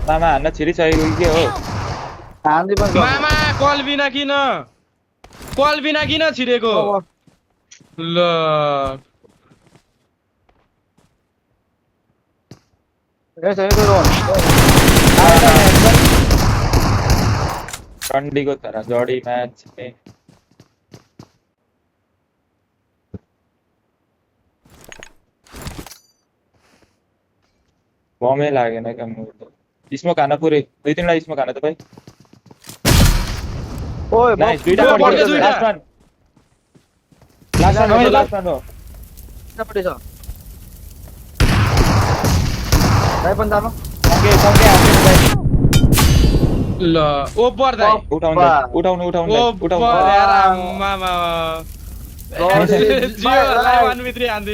मामा हान्न छिरिसकेको के हो हान्दै पनि सक्छ। मामा कल बिना किन छिरेको ल यसो हेर्नु रोन। डन्डीको तर जडी म्याच बमै लागेन क्या स्मोक हान पुरै 2-3 स्मोक हान त भाइ ओए नाइस दुईटा बम पड्क्यो पड्क्यो दुईटा। लास्ट वान हो लास्ट वान हो पट्टि छ दाइ पनि जानु सँगै सँगै हान्दिनु भाइ ल ओपर दाइ उठाउनु उठाउनु उठाउनु ओपर यार मामा जियो लाइभ 1v3 हान्दिनु